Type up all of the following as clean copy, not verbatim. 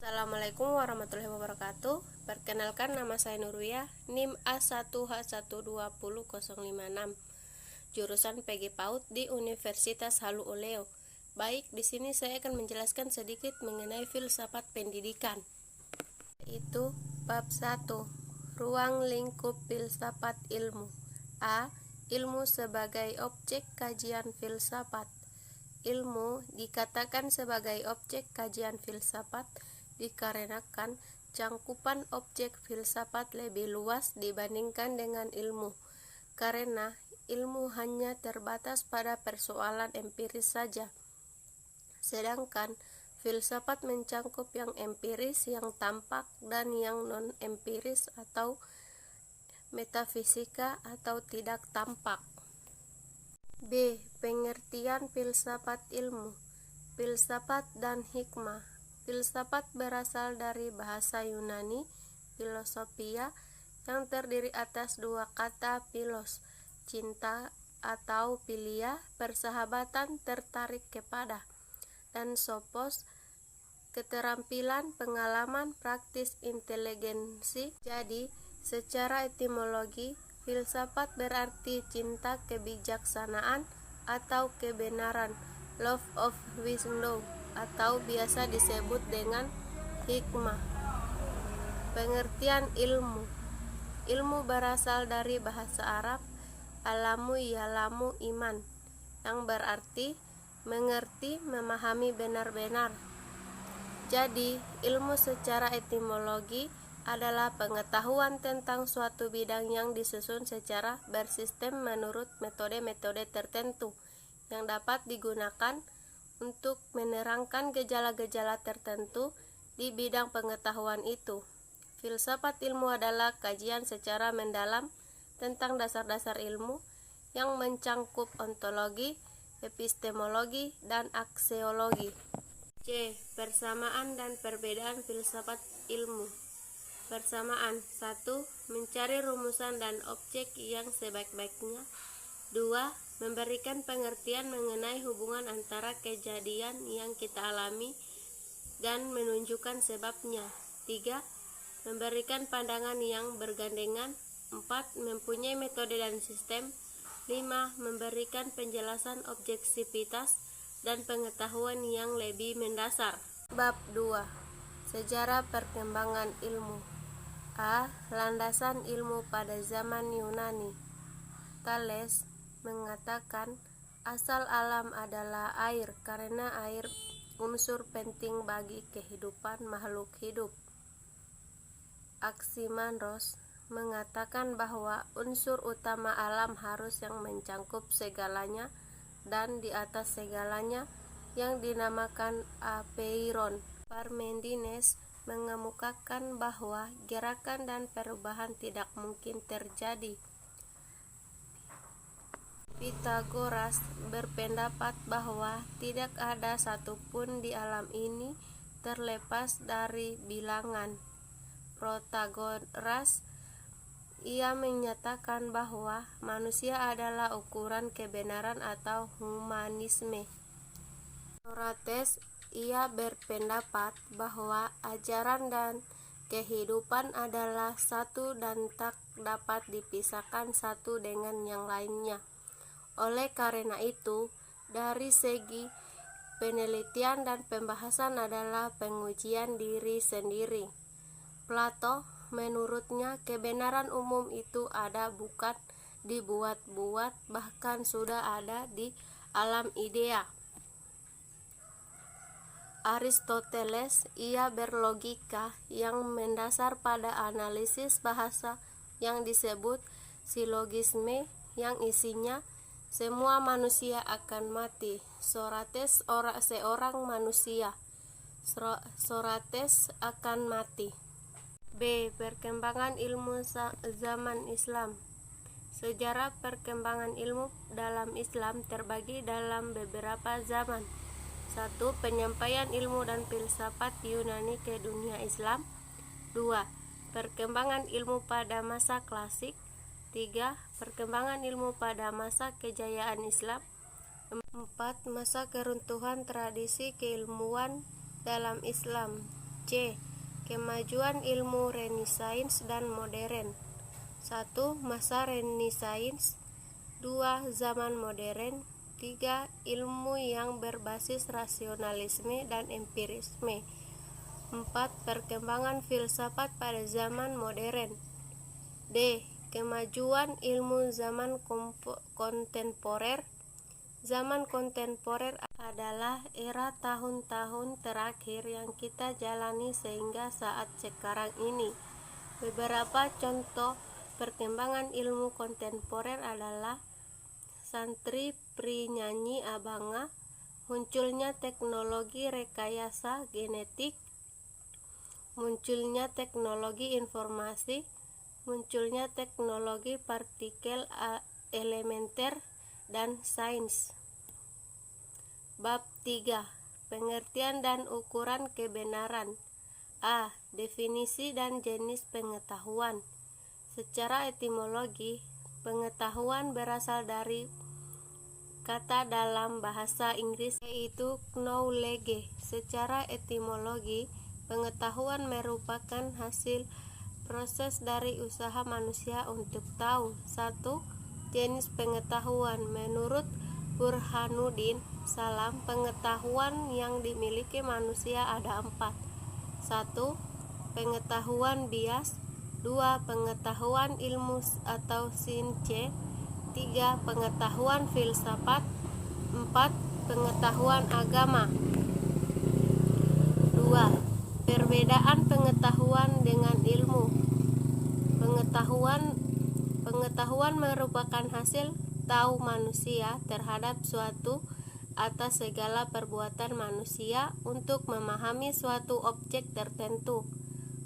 Assalamualaikum warahmatullahi wabarakatuh. Perkenalkan, nama saya Nurwiyah, NIM A1H1200056, jurusan PG PAUD di Universitas Halu Oleo. Baik, di sini saya akan menjelaskan sedikit mengenai filsafat pendidikan. Itu bab 1, ruang lingkup filsafat ilmu. A. Ilmu sebagai objek kajian filsafat. Ilmu dikatakan sebagai objek kajian filsafat dikarenakan cangkupan objek filsafat lebih luas dibandingkan dengan ilmu, karena ilmu hanya terbatas pada persoalan empiris saja, sedangkan filsafat mencangkup yang empiris, yang tampak, dan yang non-empiris atau metafisika atau tidak tampak. B. Pengertian filsafat ilmu. Filsafat dan hikmah. Filsafat berasal dari bahasa Yunani philosophia yang terdiri atas dua kata philos, cinta atau philia, persahabatan, tertarik kepada, dan sophos, keterampilan, pengalaman, praktis, inteligensi. Jadi, secara etimologi, filsafat berarti cinta kebijaksanaan atau kebenaran, love of wisdom, atau biasa disebut dengan hikmah. Pengertian ilmu. Ilmu berasal dari bahasa Arab alamu yalamu iman, yang berarti mengerti, memahami benar-benar. Jadi, ilmu secara etimologi adalah pengetahuan tentang suatu bidang yang disusun secara bersistem menurut metode-metode tertentu yang dapat digunakan untuk menerangkan gejala-gejala tertentu di bidang pengetahuan itu. Filsafat ilmu adalah kajian secara mendalam tentang dasar-dasar ilmu yang mencangkup ontologi, epistemologi, dan aksiologi. C. Persamaan dan perbedaan filsafat ilmu. Persamaan. 1. Mencari rumusan dan objek yang sebaik-baiknya. 2. Memberikan pengertian mengenai hubungan antara kejadian yang kita alami dan menunjukkan sebabnya. 3. Memberikan pandangan yang bergandengan. 4. Mempunyai metode dan sistem. 5. Memberikan penjelasan objektivitas dan pengetahuan yang lebih mendasar. Bab 2. Sejarah perkembangan ilmu. A. Landasan ilmu pada zaman Yunani. Thales mengatakan asal alam adalah air karena air unsur penting bagi kehidupan makhluk hidup. Aximanros mengatakan bahwa unsur utama alam harus yang mencangkup segalanya dan di atas segalanya, yang dinamakan apeiron. Parmenides mengemukakan bahwa gerakan dan perubahan tidak mungkin terjadi. Pythagoras berpendapat bahwa tidak ada satupun di alam ini terlepas dari bilangan. Protagoras ia menyatakan bahwa manusia adalah ukuran kebenaran atau humanisme. Socrates ia berpendapat bahwa ajaran dan kehidupan adalah satu dan tak dapat dipisahkan satu dengan yang lainnya. Oleh karena itu, dari segi penelitian dan pembahasan adalah pengujian diri sendiri. Plato menurutnya kebenaran umum itu ada, bukan dibuat-buat, bahkan sudah ada di alam idea. Aristoteles ia berlogika yang mendasar pada analisis bahasa yang disebut silogisme, yang isinya semua manusia akan mati. Socrates seorang manusia. Socrates akan mati. B. Perkembangan ilmu zaman Islam. Sejarah perkembangan ilmu dalam Islam terbagi dalam beberapa zaman. 1. Penyampaian ilmu dan filsafat Yunani ke dunia Islam. 2. Perkembangan ilmu pada masa klasik. 3. Perkembangan ilmu pada masa kejayaan Islam. 4. Masa keruntuhan tradisi keilmuan dalam Islam. C. Kemajuan ilmu Renaissance dan modern. 1. Masa Renaissance. 2. Zaman modern. 3. Ilmu yang berbasis rasionalisme dan empirisme. 4. Perkembangan filsafat pada zaman modern. D. Kemajuan ilmu zaman kontemporer. Zaman kontemporer adalah era tahun-tahun terakhir yang kita jalani sehingga saat sekarang ini. Beberapa contoh perkembangan ilmu kontemporer adalah santri prinyanyi abanga, munculnya teknologi rekayasa genetik, munculnya teknologi informasi, munculnya teknologi partikel elementer, dan sains. Bab 3. Pengertian dan ukuran kebenaran. A. Definisi dan jenis pengetahuan. Secara etimologi, pengetahuan berasal dari kata dalam bahasa Inggris yaitu knowledge. Secara etimologi, pengetahuan merupakan hasil proses dari usaha manusia untuk tahu. 1. Jenis pengetahuan. Menurut Burhanuddin Salam, pengetahuan yang dimiliki manusia ada 4. 1. Pengetahuan bias. 2. Pengetahuan ilmu atau sains. 3. Pengetahuan filsafat. 4. Pengetahuan agama. 2. Perbedaan pengetahuan dengan ilmu. Pengetahuan merupakan hasil tahu manusia terhadap suatu atas segala perbuatan manusia untuk memahami suatu objek tertentu.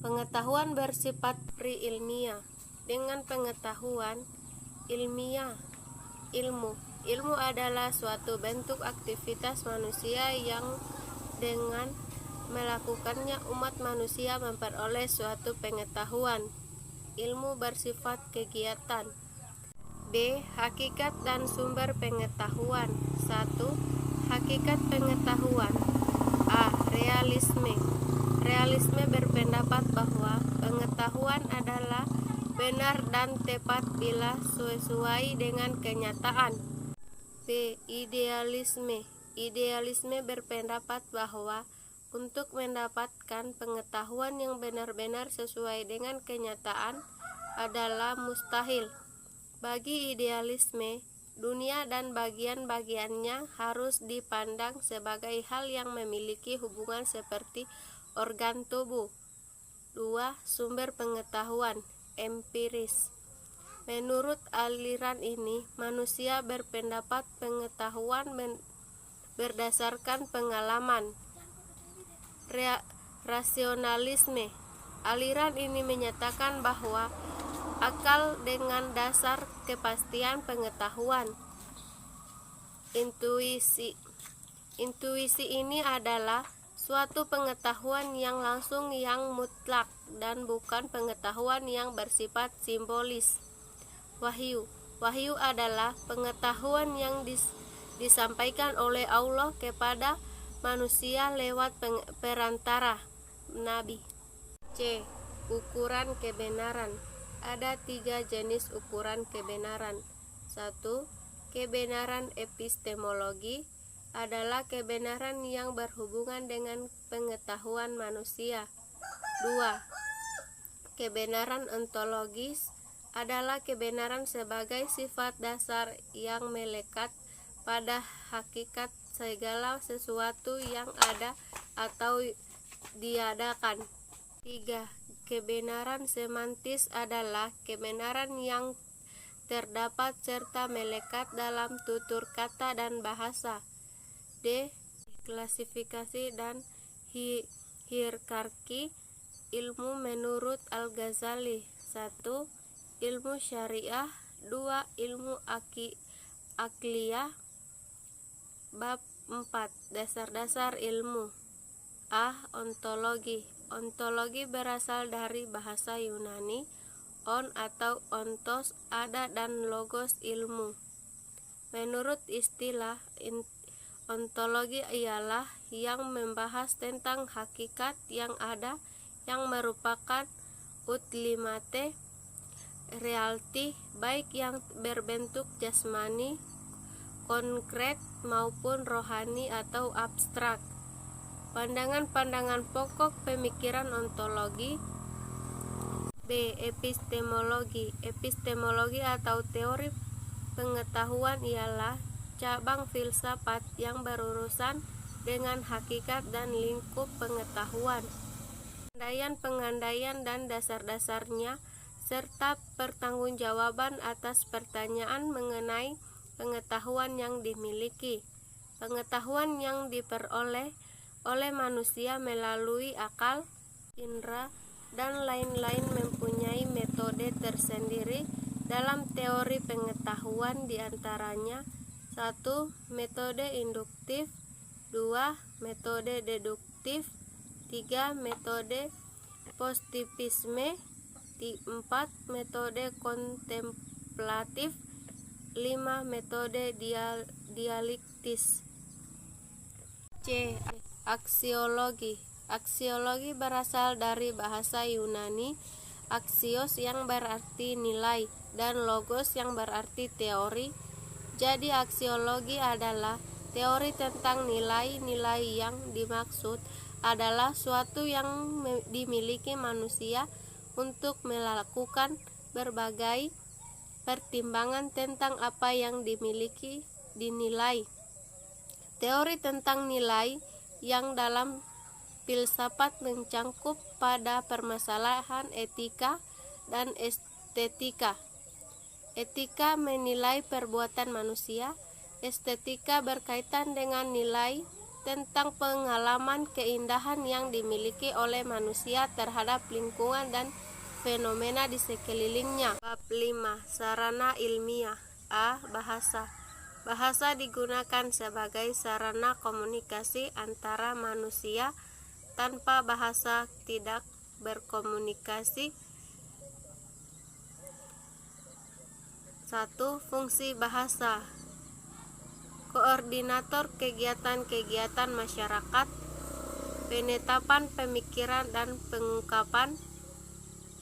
Pengetahuan bersifat pre-ilmiah. Dengan pengetahuan ilmiah, ilmu. Ilmu adalah suatu bentuk aktivitas manusia yang dengan melakukannya umat manusia memperoleh suatu pengetahuan. Ilmu bersifat kegiatan. B. Hakikat dan sumber pengetahuan. 1. Hakikat pengetahuan. A. Realisme. Realisme berpendapat bahwa pengetahuan adalah benar dan tepat bila sesuai dengan kenyataan. B. Idealisme. Idealisme berpendapat bahwa untuk mendapatkan pengetahuan yang benar-benar sesuai dengan kenyataan adalah mustahil. Bagi idealisme, dunia dan bagian-bagiannya harus dipandang sebagai hal yang memiliki hubungan seperti organ tubuh. 2. Sumber pengetahuan empiris. Menurut aliran ini, manusia berpendapat pengetahuan berdasarkan pengalaman. Rasionalisme. Aliran ini menyatakan bahwa akal dengan dasar kepastian pengetahuan. Intuisi. Intuisi ini adalah suatu pengetahuan yang langsung yang mutlak dan bukan pengetahuan yang bersifat simbolis. Wahyu. Wahyu adalah pengetahuan yang disampaikan oleh Allah kepada manusia lewat perantara nabi. C. Ukuran kebenaran. Ada 3 jenis ukuran kebenaran. 1. Kebenaran epistemologi adalah kebenaran yang berhubungan dengan pengetahuan manusia. 2. Kebenaran ontologis adalah kebenaran sebagai sifat dasar yang melekat pada hakikat segala sesuatu yang ada atau diadakan. 3. Kebenaran semantis adalah kebenaran yang terdapat serta melekat dalam tutur kata dan bahasa. D. Klasifikasi dan hierarki ilmu menurut Al-Ghazali. 1. Ilmu syariah. 2. Ilmu akliyah. Bab 4. Dasar-dasar ilmu. A. Ontologi. Ontologi berasal dari bahasa Yunani on atau ontos, ada, dan logos ilmu. Menurut istilah Ontologi ialah yang membahas tentang hakikat yang ada yang merupakan ultimate reality, baik yang berbentuk jasmani, konkret maupun rohani atau abstrak. Pandangan-pandangan pokok pemikiran ontologi. B. Epistemologi. Epistemologi atau teori pengetahuan ialah cabang filsafat yang berurusan dengan hakikat dan lingkup pengetahuan, pengandaian dan dasar-dasarnya, serta pertanggungjawaban atas pertanyaan mengenai pengetahuan yang dimiliki. Pengetahuan yang diperoleh oleh manusia melalui akal, indera, dan lain-lain mempunyai metode tersendiri dalam teori pengetahuan, diantaranya 1. Metode induktif, 2. Metode deduktif, 3. Metode positivisme, 4. Metode kontemplatif, 5. Metode dialektis. C. Aksiologi. Aksiologi berasal dari bahasa Yunani aksios yang berarti nilai dan logos yang berarti teori. Jadi aksiologi adalah teori tentang nilai-nilai yang dimaksud adalah suatu yang dimiliki manusia untuk melakukan berbagai pertimbangan tentang apa yang dinilai. Teori tentang nilai yang dalam filsafat mencangkup pada permasalahan etika dan estetika. Etika menilai perbuatan manusia, estetika berkaitan dengan nilai tentang pengalaman keindahan yang dimiliki oleh manusia terhadap lingkungan dan fenomena di sekelilingnya. Bab 5. Sarana ilmiah. A. Bahasa. Bahasa digunakan sebagai sarana komunikasi antara manusia. Tanpa bahasa tidak berkomunikasi. 1. Fungsi bahasa. Koordinator kegiatan-kegiatan masyarakat, penetapan pemikiran dan pengungkapan,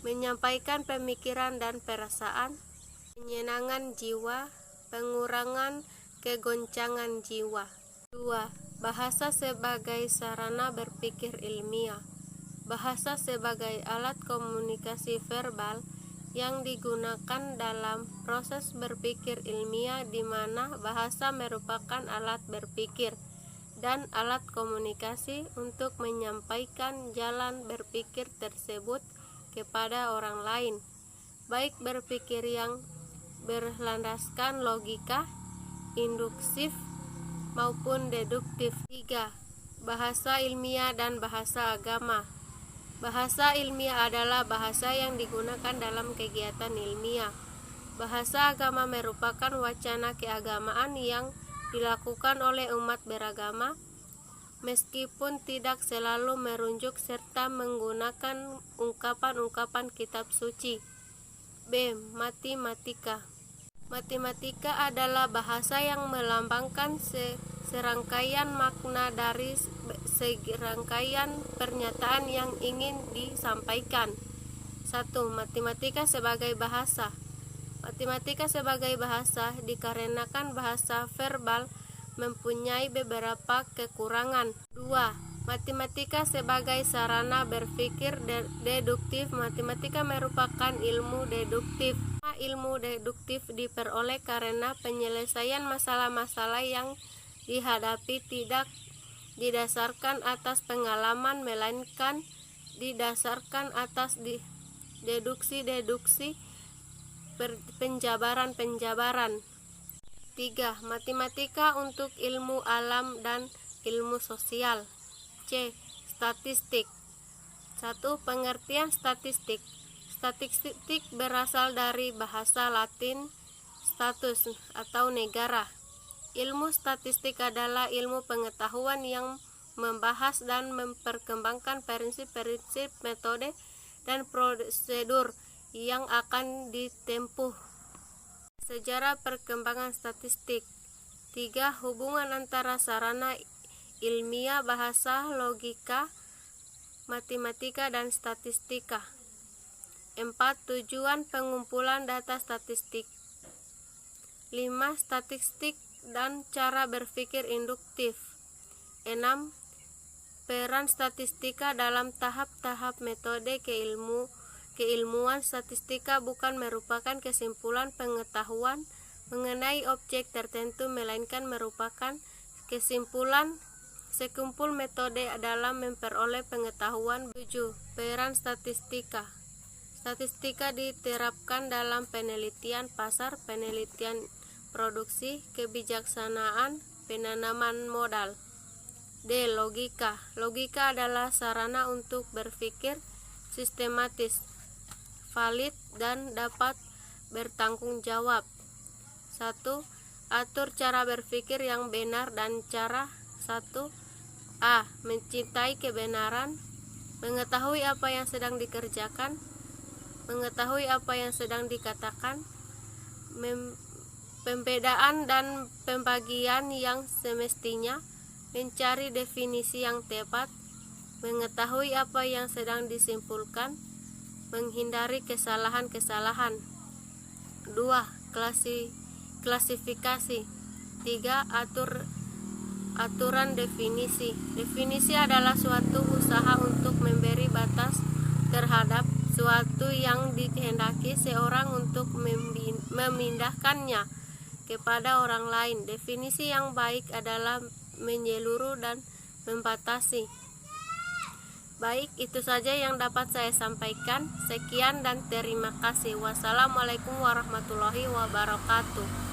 menyampaikan pemikiran dan perasaan, penyenangan jiwa, pengurangan kegoncangan jiwa. 2. Bahasa sebagai sarana berpikir ilmiah. Bahasa sebagai alat komunikasi verbal yang digunakan dalam proses berpikir ilmiah, di mana bahasa merupakan alat berpikir dan alat komunikasi untuk menyampaikan jalan berpikir tersebut kepada orang lain, baik berpikir yang berlandaskan logika, induktif, maupun deduktif. 3. Bahasa ilmiah dan bahasa agama. Bahasa ilmiah adalah bahasa yang digunakan dalam kegiatan ilmiah. Bahasa agama merupakan wacana keagamaan yang dilakukan oleh umat beragama, meskipun tidak selalu merujuk serta menggunakan ungkapan-ungkapan kitab suci. B. Matematika. Matematika adalah bahasa yang melambangkan serangkaian makna dari serangkaian pernyataan yang ingin disampaikan. 1. Matematika sebagai bahasa. Matematika sebagai bahasa dikarenakan bahasa verbal mempunyai beberapa kekurangan. 2. Matematika sebagai sarana berpikir deduktif. Matematika merupakan ilmu deduktif. Ilmu deduktif diperoleh karena penyelesaian masalah-masalah yang dihadapi tidak didasarkan atas pengalaman, melainkan didasarkan atas deduksi-deduksi, penjabaran-penjabaran. 3. Matematika untuk ilmu alam dan ilmu sosial. C. Statistik. 1. Pengertian statistik. Statistik berasal dari bahasa Latin status atau negara. Ilmu statistik adalah ilmu pengetahuan yang membahas dan memperkembangkan prinsip-prinsip, metode, dan prosedur yang akan ditempuh. Sejarah perkembangan statistik. 3. Hubungan antara sarana ilmiah, bahasa, logika, matematika, dan statistika. 4. Tujuan pengumpulan data statistik. 5. Statistik dan cara berpikir induktif. 6. Peran statistika dalam tahap-tahap metode keilmuan. Statistika bukan merupakan kesimpulan pengetahuan mengenai objek tertentu, melainkan merupakan kesimpulan sekumpul metode dalam memperoleh pengetahuan. 7. Peran statistika. Statistika diterapkan dalam penelitian pasar, penelitian produksi, kebijaksanaan, penanaman modal. D. Logika. Logika adalah sarana untuk berpikir sistematis, valid, dan dapat bertanggung jawab. 1. Atur cara berpikir yang benar dan cara. 1. A. Mencintai kebenaran, mengetahui apa yang sedang dikerjakan, mengetahui apa yang sedang dikatakan, pembedaan dan pembagian yang semestinya, mencari definisi yang tepat, mengetahui apa yang sedang disimpulkan, menghindari kesalahan-kesalahan. 2. Klasifikasi. 3. Aturan definisi. Definisi adalah suatu usaha untuk memberi batas terhadap suatu yang dikehendaki seorang untuk memindahkannya kepada orang lain. Definisi yang baik adalah menyeluruh dan membatasi. Baik, itu saja yang dapat saya sampaikan. Sekian dan terima kasih. Wassalamualaikum warahmatullahi wabarakatuh.